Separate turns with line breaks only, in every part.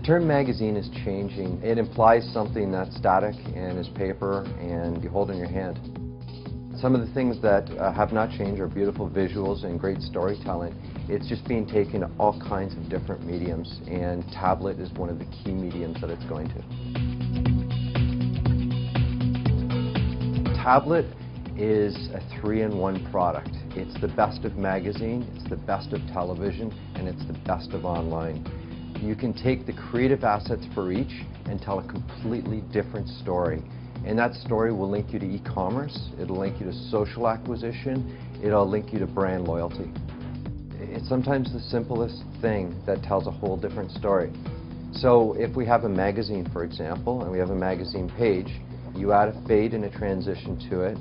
term magazine is changing. It implies something that's static and is paper and you hold in your hand. Some of the things that have not changed are beautiful visuals and great storytelling. It's just being taken to all kinds of different mediums, and tablet is one of the key mediums that it's going to. Tablet is a 3-in-1 product. It's the best of magazine, it's the best of television, and it's the best of online. You can take the creative assets for each and tell a completely different story. And that story will link you to e-commerce, it'll link you to social acquisition, it'll link you to brand loyalty. It's sometimes the simplest thing that tells a whole different story. So if we have a magazine, for example, and we have a magazine page, you add a fade and a transition to it,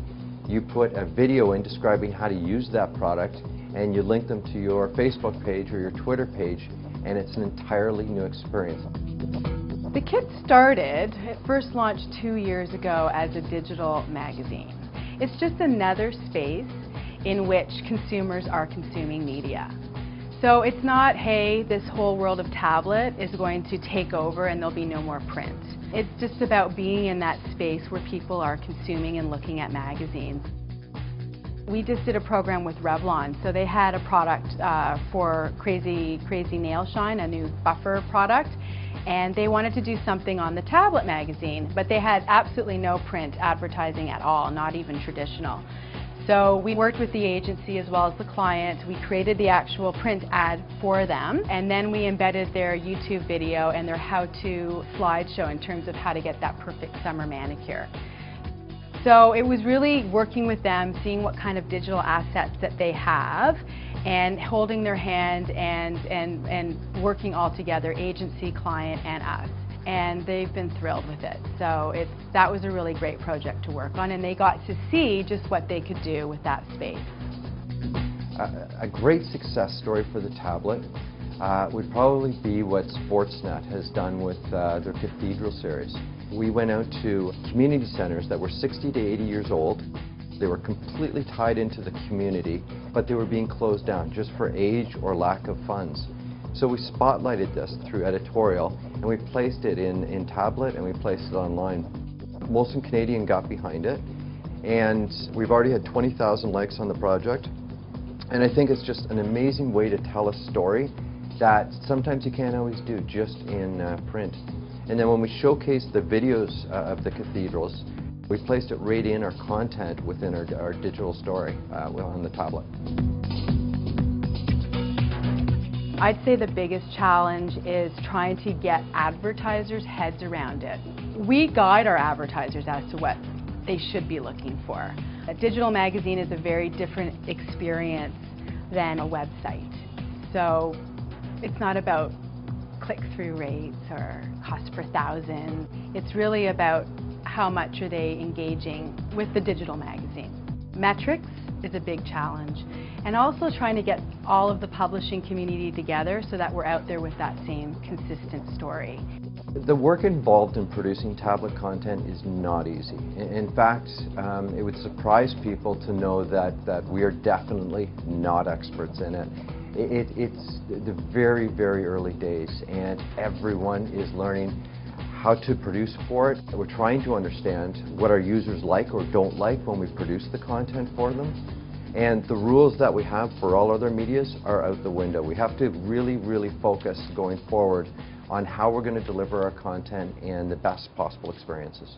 you put a video in describing how to use that product, and you link them to your Facebook page or your Twitter page, and it's an entirely new experience.
The kit started, it first launched 2 years ago as a digital magazine. It's just another space in which consumers are consuming media. So it's not, hey, this whole world of tablet is going to take over and there'll be no more print. It's just about being in that space where people are consuming and looking at magazines. We just did a program with Revlon, so they had a product for Crazy Nail Shine, a new buffer product, and they wanted to do something on the tablet magazine, but they had absolutely no print advertising at all, not even traditional. So we worked with the agency as well as the client. We created the actual print ad for them, and then we embedded their YouTube video and their how-to slideshow in terms of how to get that perfect summer manicure. So it was really working with them, seeing what kind of digital assets that they have, and holding their hand and working all together, agency, client, and us. And they've been thrilled with it. So that was a really great project to work on, and they got to see just what they could do with that space.
A great success story for the tablet would probably be what Sportsnet has done with their Cathedral series. We went out to community centers that were 60 to 80 years old. They were completely tied into the community, but they were being closed down just for age or lack of funds. So we spotlighted this through editorial, and we placed it in tablet and we placed it online. Molson Canadian got behind it, and we've already had 20,000 likes on the project. And I think it's just an amazing way to tell a story that sometimes you can't always do just in print. And then when we showcased the videos of the cathedrals, we placed it right in our content within our digital story on the tablet.
I'd say the biggest challenge is trying to get advertisers' heads around it. We guide our advertisers as to what they should be looking for. A digital magazine is a very different experience than a website. So it's not about click-through rates or cost per thousand. It's really about how much are they engaging with the digital magazine. Metrics is a big challenge, and also trying to get all of the publishing community together so that we're out there with that same consistent story.
The work involved in producing tablet content is not easy. In fact, it would surprise people to know that we are definitely not experts in it. It's the very, very early days, and everyone is learning how to produce for it. We're trying to understand what our users like or don't like when we produce the content for them. And the rules that we have for all other medias are out the window. We have to really, really focus going forward on how we're going to deliver our content and the best possible experiences.